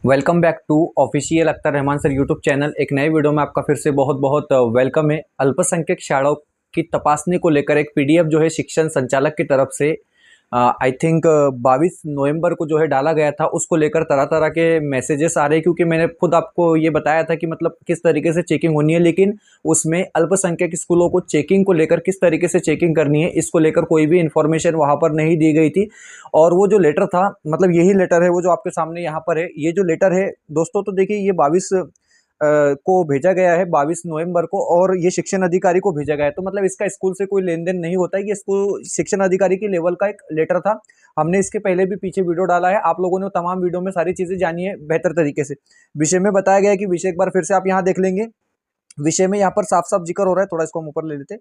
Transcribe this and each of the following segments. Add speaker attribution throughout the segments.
Speaker 1: Welcome back to official Akhtar Rahman sir YouTube channel. एक नए video में आपका फिर से बहुत बहुत वेलकम है। अल्पसंख्यक शालाओं की तपासनी को लेकर एक पीडीएफ जो है शिक्षण संचालक की तरफ से आई थिंक 22 नवंबर को जो है डाला गया था, उसको लेकर तरह तरह के मैसेजेस आ रहे हैं, क्योंकि मैंने खुद आपको ये बताया था कि मतलब किस तरीके से चेकिंग होनी है, लेकिन उसमें अल्पसंख्यक स्कूलों को चेकिंग को लेकर किस तरीके से चेकिंग करनी है इसको लेकर कोई भी इन्फॉर्मेशन वहाँ पर नहीं दी गई थी। और वो जो लेटर था, मतलब यही लेटर है वो जो आपके सामने यहाँ पर है। ये जो लेटर है दोस्तों, तो देखिए ये 22 को भेजा गया है, 22 नवंबर को, और ये शिक्षण अधिकारी को भेजा गया है। तो मतलब इसका स्कूल से कोई लेन देन नहीं होता है, ये स्कूल शिक्षण अधिकारी की लेवल का एक लेटर था। हमने इसके पहले भी पीछे वीडियो डाला है, आप लोगों ने तमाम वीडियो में सारी चीजें जानी है बेहतर तरीके से। विषय में बताया गया है कि विषय एक बार फिर से आप यहाँ देख लेंगे। विषय में यहाँ पर साफ साफ जिक्र हो रहा है, थोड़ा इसको हम ऊपर ले लेते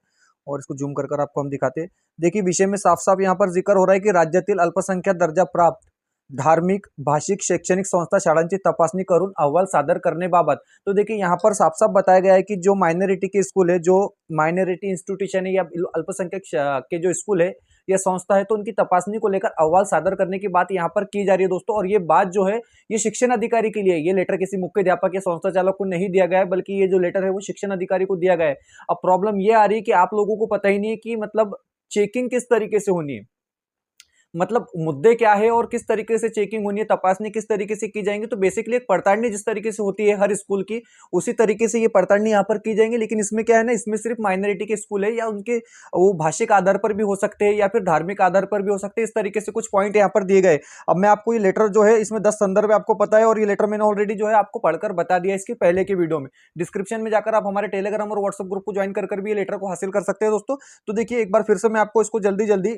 Speaker 1: और इसको जूम कर आपको हम दिखाते हैं। देखिए विषय में साफ साफ यहाँ पर जिक्र हो रहा है की राज्यातील अल्पसंख्याक दर्जा प्राप्त धार्मिक भाषिक शैक्षणिक संस्था शाळांची तपासणी करून अहवाल सादर करण्याबाबत। तो देखिए यहाँ पर साफ साफ बताया गया है कि जो माइनॉरिटी के स्कूल है, जो माइनॉरिटी इंस्टीट्यूशन है या अल्पसंख्यक के जो स्कूल है या संस्था है, तो उनकी तपासनी को लेकर अहवाल सादर करने की बात यहाँ पर की जा रही है दोस्तों। और ये बात जो है ये शिक्षण अधिकारी के लिए, ये लेटर किसी मुख्याध्यापक या संस्था चालक को नहीं दिया गया है, बल्कि ये जो लेटर है वो शिक्षण अधिकारी को दिया गया है। अब प्रॉब्लम ये आ रही है कि आप लोगों को पता ही नहीं है कि मतलब चेकिंग किस तरीके से होनी है, मतलब मुद्दे क्या है और किस तरीके से चेकिंग होनी है, तपासनी किस तरीके से की जाएंगी। तो बेसिकली एक पड़तालनी जिस तरीके से होती है हर स्कूल की, उसी तरीके से ये पड़तालनी यहाँ पर की जाएंगी। लेकिन इसमें क्या है ना, इसमें सिर्फ माइनॉरिटी के स्कूल है या उनके वो भाषिक आधार पर भी हो सकते हैं या फिर धार्मिक आधार पर भी हो सकते हैं। इस तरीके से कुछ पॉइंट यहाँ पर दिए गए। अब मैं आपको ये लेटर जो है इसमें 10 संदर्भ आपको पता है, और ये लेटर मैंने ऑलरेडी जो है आपको पढ़कर बता दिया इसके पहले की वीडियो में। डिस्क्रिप्शन में जाकर आप हमारे टेलीग्राम और व्हाट्सएप ग्रुप को ज्वाइन कर भी ये लेटर को हासिल कर सकते हैं दोस्तों। तो देखिए एक बार फिर से मैं आपको इसको जल्दी जल्दी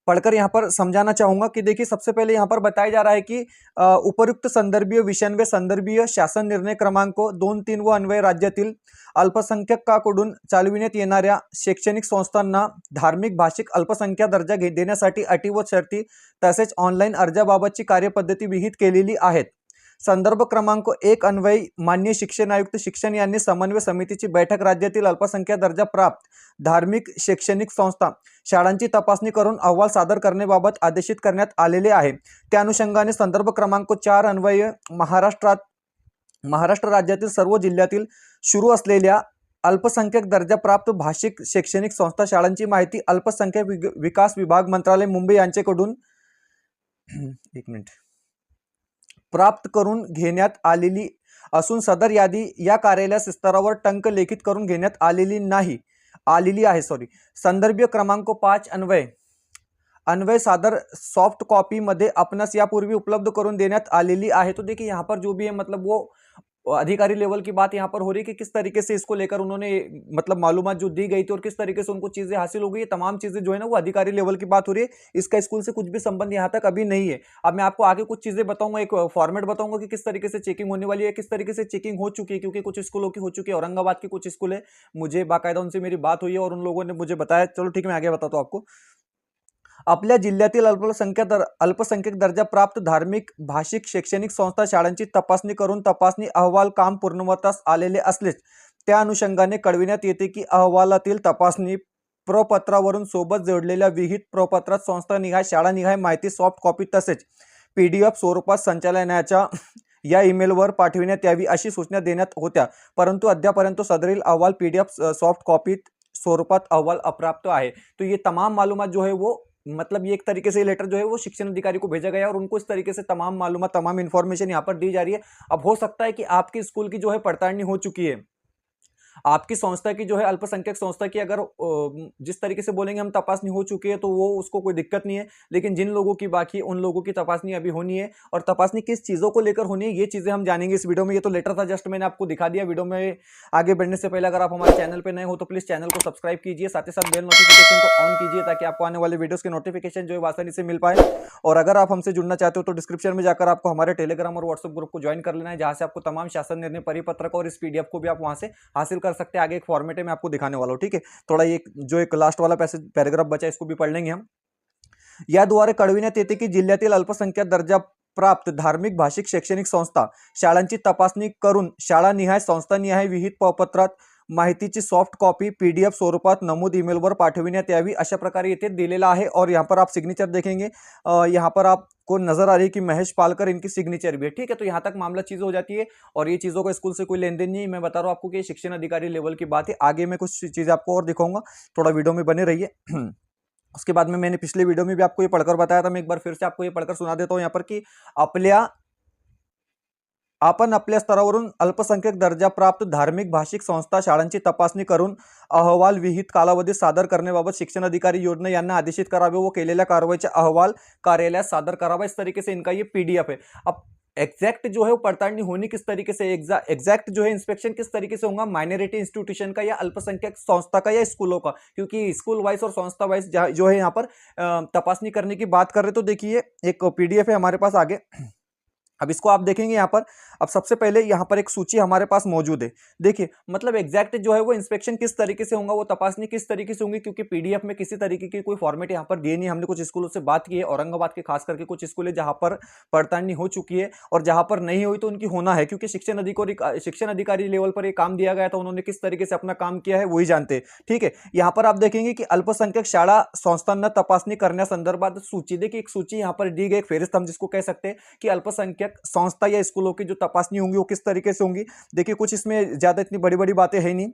Speaker 1: पढ़कर यहाँ पर समझाना चाहूंगा कि देखिए सबसे पहले यहाँ पर बताया जा रहा है कि उपयुक्त संदर्भीय विषयांवे संदर्भीय शासन निर्णय क्रमांक 2-3 व अन्वये राज्यातील अल्पसंख्याकाकडून चालविण्यात येणाऱ्या शैक्षणिक संस्थांना धार्मिक भाषिक अल्पसंख्याक दर्जा देण्यासाठी अटी व शर्ती तसेच ऑनलाईन अर्जाबाबतची कार्यपद्धती विहित केलेली आहेत। संदर्भ क्रमांक 1 अन्वयी माननीय शिक्षण आयुक्त शिक्षण यांनी समन्वय समितीची बैठक राज्यातील अल्पसंख्याक दर्जा प्राप्त धार्मिक शैक्षणिक संस्था शाळांची तपासणी करून अहवाल सादर करण्याबाबत आदेशित करण्यात आलेले आहे। त्या अनुषंगाने संदर्भ क्रमांक 4 अन्वये महाराष्ट्र राज्यातील सर्व जिल्ह्यातील सुरू असलेल्या अल्पसंख्याक दर्जा प्राप्त भाषिक शैक्षणिक संस्था शाळांची माहिती अल्पसंख्याक विकास विभाग मंत्रालय मुंबई यांच्याकडून एक मिनिट प्राप्त करून घेण्यात आलेली असून सदर यादी या कार्यालय स्तरावर टंक लेखित करून घेण्यात आलेली आहे। संदर्भीय क्रमांक 5 अन्वय सादर सॉफ्ट कॉपी मध्ये आपणास यापूर्वी उपलब्ध करून देण्यात आलेली आहे। तो देखिए यहाँ पर जो भी है मतलब वो अधिकारी लेवल की बात यहाँ पर हो रही है कि किस तरीके से इसको लेकर उन्होंने मतलब मालूमात जो दी गई थी और किस तरीके से उनको चीजें हासिल हो गई, ये तमाम चीजें जो है ना वो अधिकारी लेवल की बात हो रही है। इसका स्कूल से कुछ भी संबंध यहाँ तक अभी नहीं है। अब मैं आपको आगे कुछ चीजें बताऊंगा, एक फॉर्मेट बताऊंगा कि किस तरीके से चेकिंग होने वाली है, किस तरीके से चेकिंग हो चुकी है, क्योंकि कुछ स्कूलों की हो चुकी है, औरंगाबाद की कुछ स्कूल है, मुझे बाकायदा उनसे मेरी बात हुई है और उन लोगों ने मुझे बताया। चलो ठीक है, मैं आगे बताता हूँ आपको। आपल्या जिल्ह्यातील अल्पसंख्याक दर्जा प्राप्त धार्मिक भाषिक शैक्षणिक संस्था शाळांची तपासणी करून तपासणी अहवाल काम पूर्णवतास आलेले असलेच त्या अनुषंगाने कळविण्यात येते की अहवालातील तपासणी प्रपत्रावरून सोबत जोडलेल्या विहित प्रपत्रात संस्थानिहाय शाळानिहाय माहिती सॉफ्ट कॉपी तसेच पीडीएफ स्वरूपात संचालनाच्या या ईमेलवर पाठविण्यात यावी अशी सूचना देण्यात होत्या, परंतु अद्यापर्यंत सदरील अहवाल पीडीएफ सॉफ्ट कॉपी स्वरूपात अहवाल अप्राप्त है। तो ये तमाम मालूमात जो है वो मतलब ये एक तरीके से लेटर जो है वो शिक्षण अधिकारी को भेजा गया और उनको इस तरीके से तमाम मालूमात तमाम इन्फॉर्मेशन यहाँ पर दी जा रही है। अब हो सकता है कि आपकी स्कूल की जो है पड़तालनी हो चुकी है, आपकी संस्था की जो है अल्पसंख्यक संस्था की अगर जिस तरीके से बोलेंगे हम तपासनी हो चुकी है तो वो उसको कोई दिक्कत नहीं है, लेकिन जिन लोगों की बाकी है उन लोगों की तपासनी अभी होनी है। और तपासनी किस चीज़ों को लेकर होनी है ये चीज़ें हम जानेंगे इस वीडियो में। ये तो लेटर था, जस्ट मैंने आपको दिखा दिया। वीडियो में आगे बढ़ने से पहले अगर आप हमारे चैनल पर नए हो तो प्लीज़ चैनल को सब्सक्राइब कीजिए, साथ ही साथ बेल नोटिफिकेशन को ऑन कीजिए ताकि आपको आने वाले वीडियोज़ के नोटिफिकेशन जो है आसानी से मिल पाए। और अगर आप हमसे जुड़ना चाहते हो तो डिस्क्रिप्शन में जाकर आपको हमारे टेलीग्राम और व्हाट्सएप ग्रुप को ज्वाइन कर लेना है, जहाँ से आपको तमाम शासन निर्णय परिपत्रक और इस पीडीएफ को भी आप वहाँ से हासिल कर सकते हैं। आगे एक फॉर्मेट है मैं आपको दिखाने वाला हूँ, ठीक है। थोड़ा ये जो एक लास्ट वाला पैराग्राफ बचा है इसको भी पढ़ लेंगे हम। याद्वारे कळविण्यात येते की जिल्ह्यातील अल्पसंख्याक दर्जा प्राप्त धार्मिक भाषिक शैक्षणिक संस्था शाळांची तपासणी करून शाळानिहाय संस्थानिहाय विहित प्रपत्रात
Speaker 2: माहितीची सॉफ्ट कॉपी PDF स्वरूपात नमूद ईमेलवर पाठविण्यात यावी, अशा प्रकारे इथे दिलेला आहे। और यहाँ पर आप सिग्नेचर देखेंगे, यहाँ पर आपको नजर आ रही है कि महेश पालकर इनकी सिग्नेचर भी है। ठीक है, तो यहाँ तक मामला चीज हो जाती है और ये चीजों का स्कूल से कोई लेन देन नहीं है। मैं बता रहा हूँ आपको कि शिक्षण अधिकारी लेवल की बात है। आगे मैं कुछ चीजें आपको और दिखाऊंगा, थोड़ा वीडियो में बने रहिए। उसके बाद में मैंने पिछले वीडियो में भी आपको ये पढ़कर बताया था, मैं एक बार फिर से आपको ये पढ़कर सुना देता हूं यहाँ पर कि आपण आपल्या स्तरावरून अल्पसंख्याक दर्जा प्राप्त धार्मिक भाषिक संस्था शाळांची तपासणी करून अहवाल विहित कालावधीत सादर करण्याबाबत शिक्षण अधिकारी योजना यांना आदेशित करावे व केलेल्या कारवाईचा अहवाल कार्यालयात सादर करावा। इस तरीके से इनका ये PDF है। अब एग्जैक्ट जो है वो पड़तालनी होनी किस तरीके से, एग्जैक्ट जो है इंस्पेक्शन किस तरीके से होगा, माइनॉरिटी इंस्टीट्यूशन का या अल्पसंख्यक संस्था का या स्कूलों का, क्योंकि स्कूल वाइज और संस्था वाइज जो है यहाँ पर तपासनी करने की बात कर रहे। तो देखिए एक PDF है हमारे पास आगे, अब इसको आप देखेंगे यहाँ पर। अब सबसे पहले यहाँ पर एक सूची हमारे पास मौजूद है। देखिए मतलब एग्जैक्ट जो है वो इंस्पेक्शन किस तरीके से होगा, वो तपासनी किस तरीके से होंगी, क्योंकि PDF में किसी तरीके की कोई फॉर्मेट यहाँ पर दिए नहीं। हमने कुछ स्कूलों से बात की है, औरंगाबाद के खास करके कुछ स्कूल है जहाँ पर पड़तालनी हो चुकी है और जहाँ पर नहीं हुई तो उनकी होना है, क्योंकि शिक्षण अधिकारी लेवल पर ये काम दिया गया था। उन्होंने किस तरीके से अपना काम किया है वही जानते हैं। ठीक है, यहाँ पर आप देखेंगे कि अल्पसंख्यक शाळा संस्थांना तपासणी करण्यासंदर्भात सूची, देखिए एक सूची यहाँ पर दी गई, एक फेरिस्त हम जिसको कह सकते हैं कि अल्पसंख्यक संस्था या स्कूलों की जो तपासनी होंगी वो किस तरीके से होंगी। देखिए कुछ इसमें ज्यादा इतनी बड़ी बड़ी बातें है नहीं।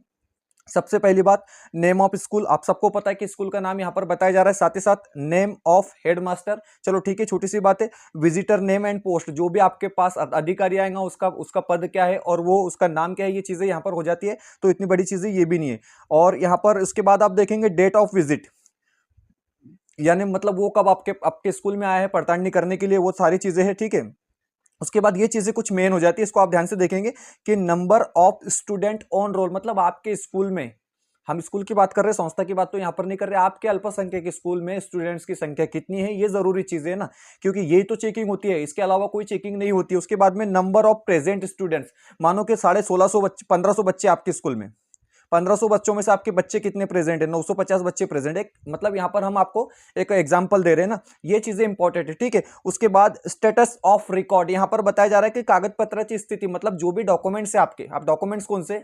Speaker 2: सबसे पहली बात, नेम ऑफ स्कूल, आप सबको पता है कि स्कूल का नाम यहां पर बताया जा रहा है, साथ ही साथ नेम ऑफ हेडमास्टर, चलो ठीक है छोटी सी बात है। विजिटर नेम एंड पोस्ट, जो भी आपके पास अधिकारी आएगा उसका पद क्या है और वो उसका नाम क्या है, ये चीजें यहां पर हो जाती है, तो इतनी बड़ी चीजें ये भी नहीं है। और यहां पर उसके बाद आप देखेंगे डेट ऑफ विजिट, यानी मतलब वो कब आपके स्कूल में आया है पड़तालनी करने के लिए, वो सारी चीजें हैं। ठीक है, उसके बाद ये चीजें कुछ मेन हो जाती है, इसको आप ध्यान से देखेंगे कि number of student on roll, मतलब आपके स्कूल में, हम स्कूल की बात कर रहे हैं, संस्था की बात तो यहां पर नहीं कर रहे, आपके अल्पसंख्यक के स्कूल में स्टूडेंट्स की संख्या कितनी है, ये जरूरी चीजें है ना, क्योंकि ये तो चेकिंग होती है, इसके अलावा कोई चेकिंग नहीं होती है। उसके बाद में नंबर ऑफ प्रेजेंट स्टूडेंट्स, मानो कि 1650 बच्चे, 1500 बच्चे आपके स्कूल में, 1500 बच्चों में से आपके बच्चे कितने प्रेजेंट है, 950 बच्चे प्रेजेंट है, मतलब यहां पर हम आपको एक एग्जांपल दे रहे हैं ना, ये चीजें इंपॉर्टेंट है। ठीक है, उसके बाद स्टेटस ऑफ रिकॉर्ड, यहां पर बताया जा रहा है कि कागज पत्र की स्थिति, मतलब जो भी डॉक्यूमेंट्स है आपके, आप डॉक्यूमेंट्स कौन से,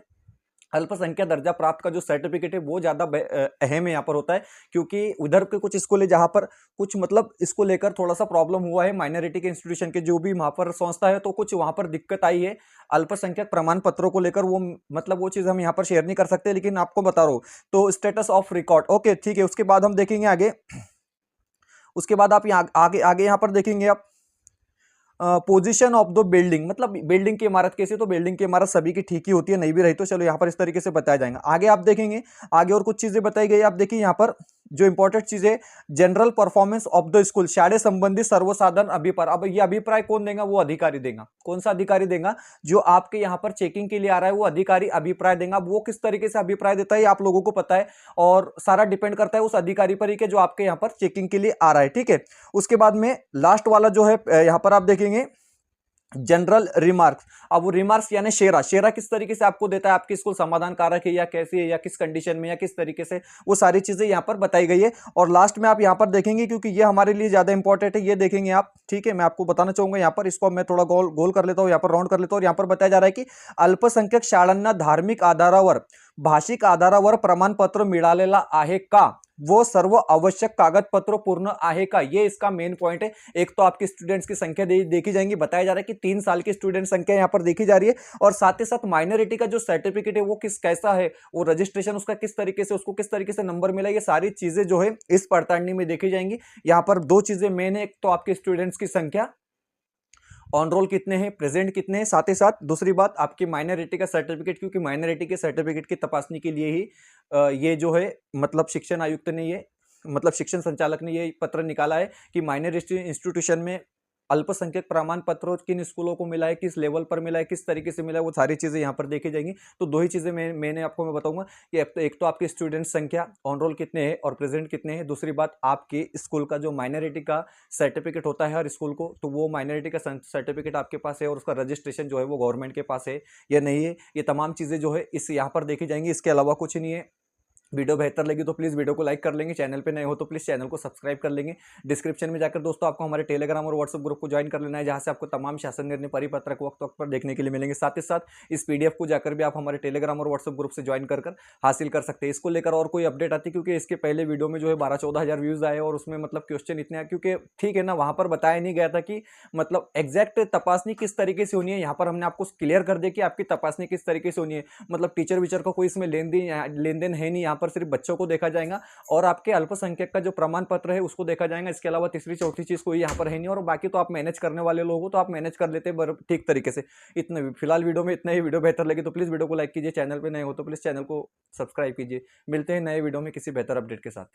Speaker 2: अल्पसंख्यक दर्जा प्राप्त का जो सर्टिफिकेट है वो ज्यादा अहम है यहाँ पर होता है, क्योंकि उधर के कुछ स्कूल है जहां पर कुछ मतलब इसको लेकर थोड़ा सा प्रॉब्लम हुआ है, माइनॉरिटी के इंस्टीट्यूशन के जो भी वहां पर संस्था है, तो कुछ वहां पर दिक्कत आई है अल्पसंख्यक प्रमाण पत्रों को लेकर, वो मतलब वो चीज हम यहाँ पर शेयर नहीं कर सकते, लेकिन आपको बता रहा हूं। तो स्टेटस ऑफ रिकॉर्ड, ओके ठीक है। उसके बाद हम देखेंगे आगे, उसके बाद आप यहाँ आगे आगे यहाँ पर देखेंगे आप पोजीशन ऑफ द बिल्डिंग, मतलब बिल्डिंग की इमारत कैसी, तो बिल्डिंग की इमारत सभी की ठीक ही होती है, नहीं भी रही तो चलो यहाँ पर इस तरीके से बताया जाएगा। आगे आप देखेंगे, आगे और कुछ चीजें बताई गई, आप देखिए यहाँ पर जो इंपॉर्टेंट चीज है, general performance of the school, शाळे संबंधी सर्वसाधारण अभिप्राय। अब ये अभिप्राय कौन देगा, वो अधिकारी देगा। कौन सा अधिकारी देगा, जो आपके यहाँ पर चेकिंग के लिए आ रहा है वो अधिकारी अभिप्राय देगा। वो किस तरीके से अभिप्राय देता है आप लोगों को पता है, और सारा डिपेंड करता है उस अधिकारी पर ही के जो आपके यहाँ पर चेकिंग के लिए आ रहा है। ठीक है, उसके बाद में लास्ट वाला जो है यहाँ पर आप देखेंगे जनरल रिमार्क्स। अब वो रिमार्क्स यानी शेरा किस तरीके से आपको देता है, आपकी स्कूल समाधान कारक है या कैसी है, या किस कंडीशन में, या किस तरीके से, वो सारी चीजें यहाँ पर बताई गई है। और लास्ट में आप यहाँ पर देखेंगे, क्योंकि ये हमारे लिए ज्यादा इंपॉर्टेंट है, ये देखेंगे आप। ठीक है, मैं आपको बताना चाहूंगा यहाँ पर, इसको मैं थोड़ा गोल कर लेता हूँ, यहाँ पर राउंड कर लेता हूँ। यहाँ पर बताया जा रहा है कि अल्पसंख्यक शाळांना धार्मिक आधारावर, भाषिक आधारावर प्रमाणपत्र मिळालेला आहे का, वो सर्व आवश्यक कागजपत्र पूर्ण आहे का, ये इसका मेन पॉइंट है। एक तो आपकी स्टूडेंट्स की संख्या देखी जाएगी, बताया जा रहा है कि 3 साल की स्टूडेंट संख्या यहाँ पर देखी जा रही है, और साथ ही साथ माइनॉरिटी का जो सर्टिफिकेट है वो कैसा है, वो रजिस्ट्रेशन उसका किस तरीके से, उसको किस तरीके से नंबर मिला, ये सारी चीजें जो है इस पड़तालनी में देखी जाएंगी। यहाँ पर 2 चीजें मेन है, एक तो आपके स्टूडेंट्स की संख्या, ऑन रोल कितने हैं, प्रेजेंट कितने हैं, साथ ही साथ दूसरी बात आपकी माइनॉरिटी का सर्टिफिकेट, क्योंकि माइनॉरिटी के सर्टिफिकेट की तपासनी के लिए ही ये जो है मतलब शिक्षण आयुक्त ने ये, मतलब शिक्षण संचालक ने ये पत्र निकाला है कि माइनॉरिटी इंस्टीट्यूशन में अल्पसंख्यक प्रमाण पत्रों किन स्कूलों को मिला है, किस लेवल पर मिला है, किस तरीके से मिला है, वो सारी चीजें यहाँ पर देखी जाएंगी। तो 2 ही चीजें मैंने आपको मैं बताऊंगा कि एक तो आपकी स्टूडेंट संख्या, ऑन रोल कितने हैं और प्रेजेंट कितने हैं, दूसरी बात आपके स्कूल का जो माइनॉरिटी का सर्टिफिकेट होता है हर स्कूल को, तो वो माइनॉरिटी का सर्टिफिकेट आपके पास है और उसका रजिस्ट्रेशन जो है वो गवर्नमेंट के पास है या नहीं है, ये तमाम चीजें जो है इस यहाँ पर देखी जाएंगी। इसके अलावा कुछ नहीं है।
Speaker 1: वीडियो बेहतर लगी तो प्लीज़ वीडियो को लाइक कर लेंगे, चैनल पे नए हो तो प्लीज़ चैनल को सब्सक्राइब कर लेंगे। डिस्क्रिप्शन में जाकर दोस्तों आपको हमारे टेलीग्राम और व्हाट्सएप ग्रुप को ज्वाइन कर लेना है, जहाँ से आपको तमाम शासन निर्णय परिपत्रक वक्त-वक्त पर देखने के लिए मिलेंगे। साथ ही साथ इस पीडीएफ को जाकर भी आप हमारे टेलीग्राम और व्हाट्सएप ग्रुप से ज्वाइन कर हासिल कर सकते हैं। इसको लेकर और कोई अपडेट आती है, क्योंकि इसके पहले वीडियो में जो है 12-14 हज़ार व्यूज़ आए और उसमें मतलब क्वेश्चन इतने आए, क्योंकि ठीक है ना, वहाँ पर बताया नहीं गया था कि मतलब एग्जैक्ट तपासनी किस तरीके से होनी है। यहाँ पर हमने आपको क्लियर कर दिया कि आपकी तपासनी किस तरीके से होनी है। मतलब टीचर वीचर का कोई इसमें लेन देन है नहीं, यहाँ पर सिर्फ बच्चों को देखा जाएगा और आपके अल्पसंख्यक का जो प्रमाण पत्र है उसको देखा जाएगा। इसके अलावा तीसरी चौथी चीज कोई यहाँ पर है नहीं, और बाकी तो आप मैनेज करने वाले लोग हो तो आप मैनेज कर लेते हैं ठीक तरीके से। इतने भी फिलहाल वीडियो में इतना ही। वीडियो बेहतर लगे तो प्लीज वीडियो को लाइक कीजिए, चैनल पे नए हो तो प्लीज चैनल को सब्सक्राइब कीजिए। मिलते हैं नए वीडियो में किसी बेहतर अपडेट के साथ।